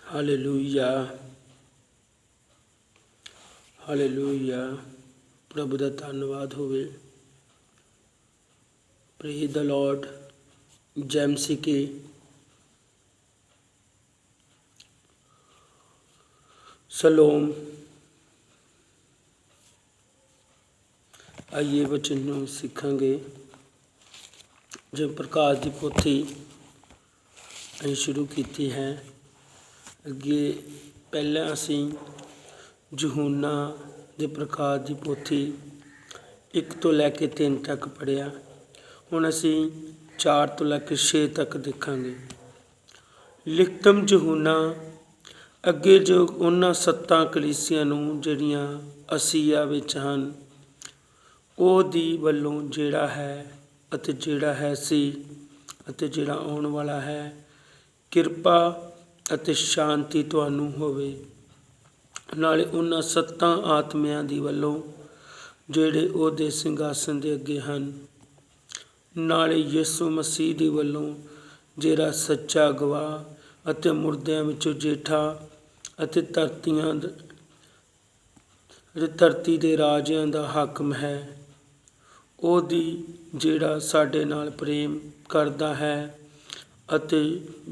Hallelujah hallelujah. प्रभु का धन्यवाद होवे। Praise the Lord. जैमसी के सलोम। आइए वचन ਨੂੰ ਸਿੱਖਾਂਗੇ। जो प्रकाश की पोथी ਅਸੀਂ शुरू की है। अगे पहले असी यूहन्ना के प्रकाश की पोथी 1 तो लैके 3 तक पढ़िया। हुण असी 4 तो लैके 6 तक देखांगे। लिखतम यूहन्ना अगे जो उन्हां 7 कलीसियां नूं जिहड़ियां आसिया विच हन ओहदी वल्लों जिहड़ा है अते जिहड़ा है सी अते जिहड़ा आउण वाला है, किरपा अते शांति तुहानूं होवे। नाले उन्हां 7 आत्मियां दी वल्लों जिहड़े ओहदे सिंघासन दे अगे हन, नाले यीशु मसीह दी वल्लों जिहड़ा सच्चा गवाह अते मुर्दियां विचों जेठा अते धरती दे राजियां दा हाकम है। ओहदी जिहड़ा साडे नाल प्रेम करदा है अते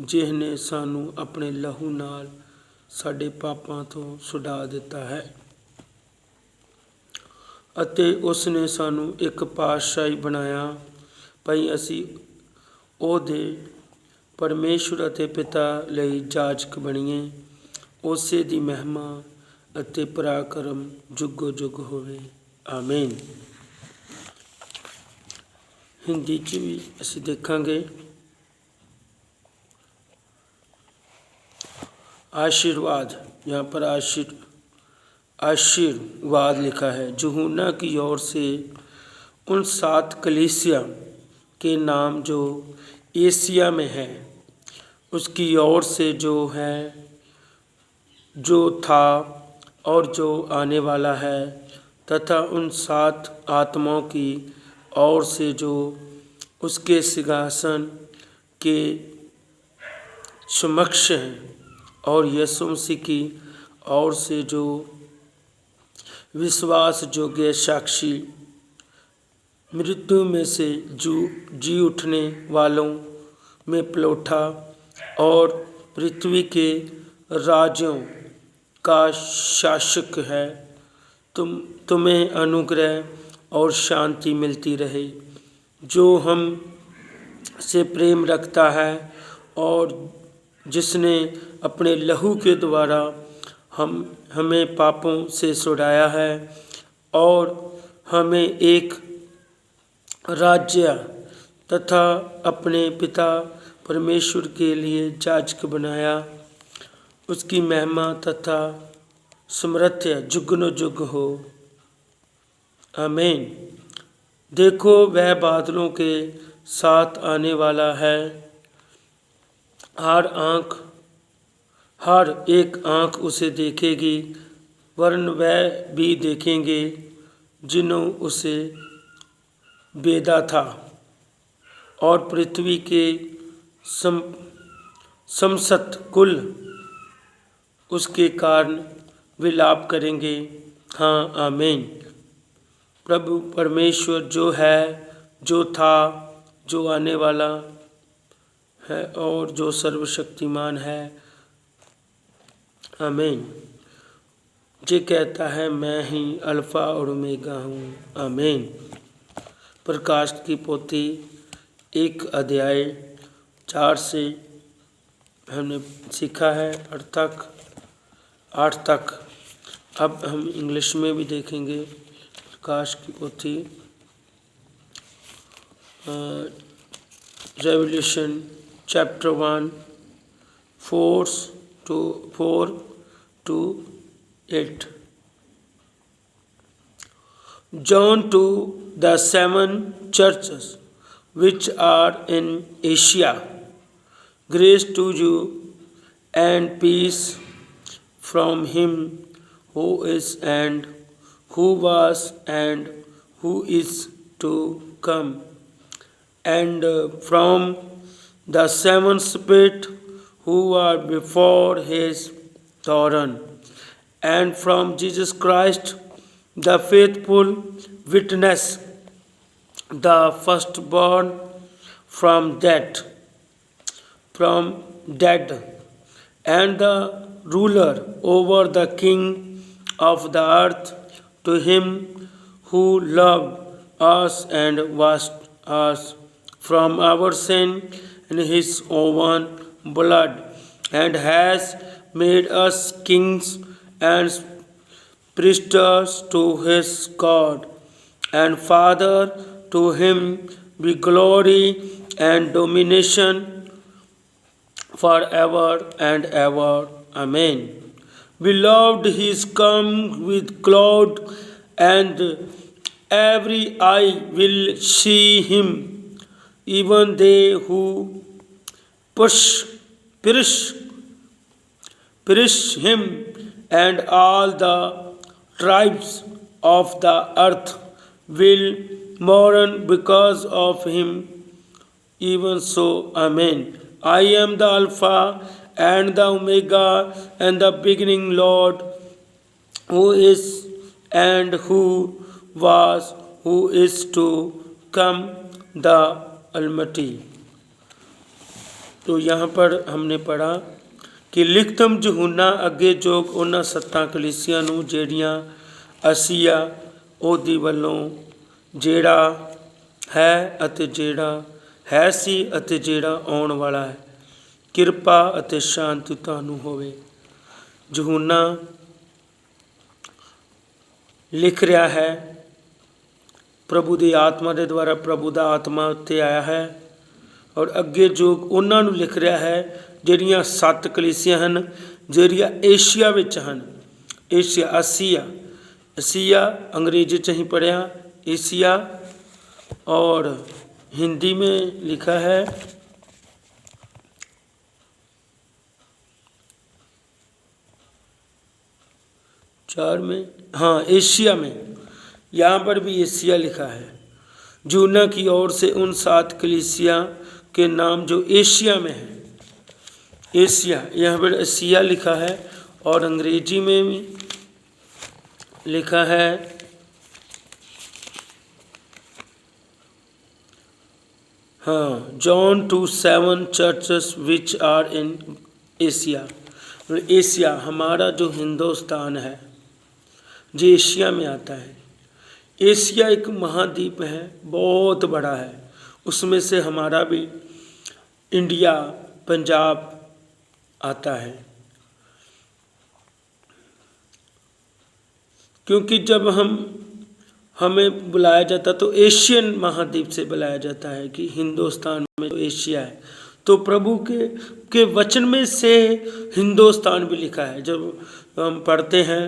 जिसने सानू अपने लहू नाल साडे पापां तो छुड़ा दिता है अते उसने सानू एक पातशाही बनाया भई असी ओहदे परमेश्वर अते पिता लई जाजक बणीए। उसे दी महिमा अते पराक्रम जुगो जुग होवे। आमीन। हिंदी च भी असी देखांगे। आशीर्वाद, यहाँ पर आशीर्वाद लिखा है। यूहन्ना की ओर से उन 7 कलीसिया के नाम जो एशिया में है, उसकी ओर से जो है, जो था और जो आने वाला है, तथा उन 7 आत्माओं की ओर से जो उसके सिंहासन के समक्ष हैं, और यीशु मसीह की ओर से जो विश्वास योग्य साक्षी, मृत्यु में से जी उठने वालों में पलौठा और पृथ्वी के राज्यों का शासक है। तुम्हें अनुग्रह और शांति मिलती रहे। जो हम से प्रेम रखता है और जिसने अपने लहू के द्वारा हमें पापों से छुड़ाया है और हमें एक राज्य तथा अपने पिता परमेश्वर के लिए जाजक बनाया। उसकी महिमा तथा सामर्थ्य जुगनो जुग हो। आमीन। देखो वह बादलों के साथ आने वाला है। हर एक आँख उसे देखेगी, वरन वह भी देखेंगे जिन्हों उसे बेदा था, और पृथ्वी के समस्त कुल उसके कारण विलाप करेंगे। हाँ, आमीन। प्रभु परमेश्वर जो है, जो था, जो आने वाला है और जो सर्वशक्तिमान है। आमीन। जे कहता है मैं ही अल्फ़ा और ओमेगा हूँ। आमीन। प्रकाश की पोथी 1 अध्याय 4 से हमने सीखा है 8 तक। अब हम इंग्लिश में भी देखेंगे। प्रकाश की पोथी revolution chapter 1 4 to 8। John to the 7 churches which are in Asia, grace to you and peace from him who is and who was and who is to come, and from the 7 Spirit who are before his throne, and from Jesus Christ, the faithful witness, the firstborn from dead, and the ruler over the king of the earth, to him who loved us and washed us from our sin in his own blood, and has made us kings and priests to his God and Father. To him be glory and domination forever and ever. Amen. Beloved, he is come with cloud, and every eye will see him, even they who perish him, and all the tribes of the earth will mourn because of him. Even so, Amen. I am the Alpha and the Omega, and the beginning, Lord, who is and who was, who is to come, the Almighty. तो यहाँ पर हमने पढ़ा कि ਲਿਖਤਮ ਯਹੂਨਾ ਅੱਗੇ ਜੋਗ ਉਹਨਾਂ ਸੱਤਾਂ ਕਲੀਸਿਆਂ ਨੂੰ ਜਿਹੜੀਆਂ ਅਸੀਆ ਉਹਦੀ ਵੱਲੋਂ ਜਿਹੜਾ ਹੈ ਅਤੇ ਜਿਹੜਾ ਹੈ ਸੀ ਅਤੇ ਜਿਹੜਾ ਆਉਣ ਵਾਲਾ ਹੈ, ਕਿਰਪਾ ਅਤੇ ਸ਼ਾਂਤੀ ਤੁਹਾਨੂੰ ਹੋਵੇ। ਯਹੂਨਾ ਲਿਖ ਰਿਹਾ ਹੈ ਪ੍ਰਭੂ ਦੀ ਆਤਮਾ ਦੇ ਦੁਆਰਾ, ਪ੍ਰਭੂ ਦਾ ਆਤਮਾ ਉੱਤੇ ਆਇਆ ਹੈ, ਔਰ ਅੱਗੇ ਜੋ ਉਹਨਾਂ ਨੂੰ ਲਿਖ ਰਿਹਾ ਹੈ ਜਿਹੜੀਆਂ 7 ਕਲੀਸਿਆਂ ਹਨ ਜਿਹੜੀਆਂ ਏਸ਼ੀਆ ਵਿੱਚ ਹਨ। ਏਸ਼ੀਆ असिया अंग्रेजी च ही पढ़िया एशिया, और हिंदी में लिखा है एशिया में, यहाँ पर भी एशिया लिखा है। यूहन्ना की ओर से उन 7 कलीसिया के नाम जो एशिया में है, एशिया, यहाँ पर एशिया लिखा है, और अंग्रेजी में भी लिखा है John to 7 churches which are in Asia. Asia हमारा जो हिंदुस्तान है जो एशिया में आता है। एशिया एक महाद्वीप है, बहुत बड़ा है, उसमें से हमारा भी इंडिया, पंजाब आता है। क्योंकि जब हमें बुलाया जाता तो एशियन महाद्वीप से बुलाया जाता है कि हिंदुस्तान में जो एशिया है, तो प्रभु के वचन में से हिंदुस्तान भी लिखा है। जब हम पढ़ते हैं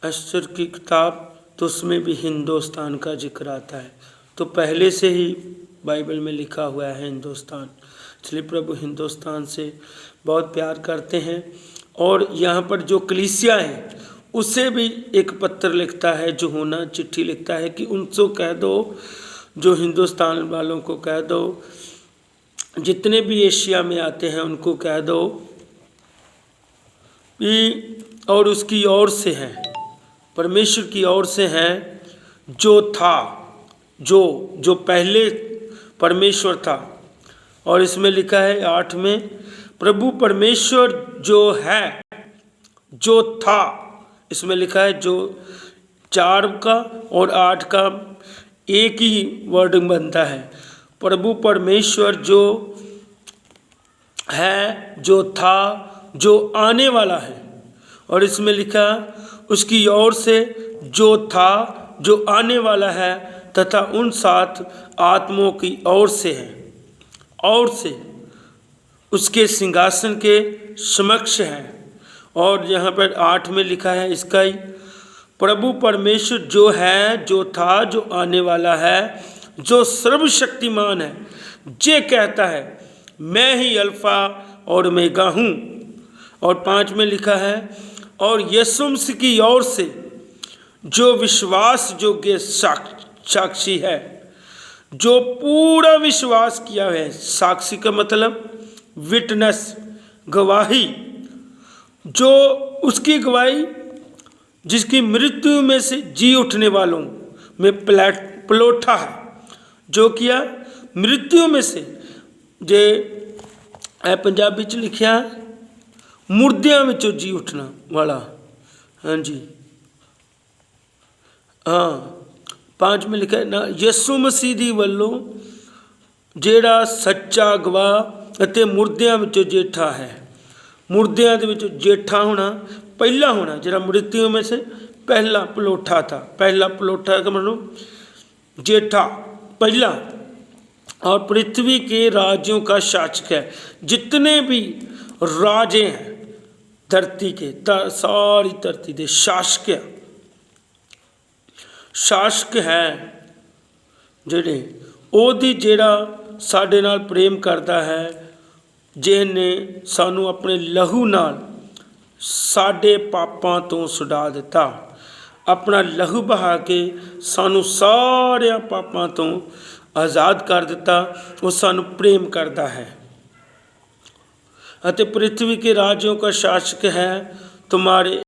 अशर की किताब तो उसमें भी हिंदुस्तान का जिक्र आता है। तो पहले से ही बाइबल में लिखा हुआ है हिंदुस्तान, इसलिए प्रभु हिंदुस्तान से बहुत प्यार करते हैं। और यहाँ पर जो कलीसिया है उसे भी एक पत्र लिखता है, यूहन्ना चिट्ठी लिखता है कि उनसे कह दो, जो हिंदुस्तान वालों को कह दो, जितने भी एशिया में आते हैं उनको कह दो कि, और उसकी ओर से हैं, परमेश्वर की ओर से हैं, जो था, जो पहले परमेश्वर था। और इसमें लिखा है 8 में, प्रभु परमेश्वर जो है, जो था, इसमें लिखा है जो 4 का और 8 का एक ही वर्ड बनता है। प्रभु परमेश्वर जो है, जो था, जो आने वाला है। और इसमें लिखा उसकी ओर से जो था, जो आने वाला है, तथा उन 7 आत्माओं की ओर से है, और से उसके सिंहासन के समक्ष है। और यहाँ पर 8 में लिखा है इसका ही, प्रभु परमेश्वर जो है, जो था, जो आने वाला है, जो सर्वशक्तिमान है, जे कहता है मैं ही अल्फा और ओमेगा हूँ। और 5 में लिखा है, और यीशु मसीह की ओर से जो विश्वास योग्य साक्षी है, जो पूरा विश्वास किया है। साक्षी का मतलब विटनेस गवाही, जो उसकी गवाही जिसकी मृत्यु में से जी उठने वालों में पलोठा है, जो किया मृत्यु में से, जे पंजाबी च लिखिया मुर्दियां विचों जी उठना वाला। हाँ जी, हाँ 5 में लिखा ना, यसु मसीह दी वल्लों जेड़ा सच्चा गवाह अते मुर्दियां विचों जेठा है। मुर्दियां दे विचों जेठा होना, पहला होना, जरा मृत्यु में से पहला पलोठा था। पहला पलोठा का मतलब जेठा, पहला, और पृथ्वी के राज्यों का शासक है। जितने भी राजे हैं धरती के, सारी धरती के शासक है ਜਿਹੜੇ ਉਹਦੀ ਜਿਹੜਾ ਸਾਡੇ ਨਾਲ ਪ੍ਰੇਮ ਕਰਦਾ ਹੈ, ਜਿਹਨੇ ਸਾਨੂੰ ਆਪਣੇ ਲਹੂ ਨਾਲ ਸਾਡੇ ਪਾਪਾਂ ਤੋਂ ਛੁਡਾ ਦਿੱਤਾ, ਆਪਣਾ ਲਹੂ ਬਹਾ ਕੇ ਸਾਨੂੰ ਸਾਰਿਆਂ ਪਾਪਾਂ ਤੋਂ ਆਜ਼ਾਦ ਕਰ ਦਿੱਤਾ। ਉਹ ਸਾਨੂੰ ਪ੍ਰੇਮ ਕਰਦਾ ਹੈ ਅਤੇ ਪ੍ਰਿਥਵੀ ਕੇ ਰਾਜਿਆਂ का शासक है। तुम्हारे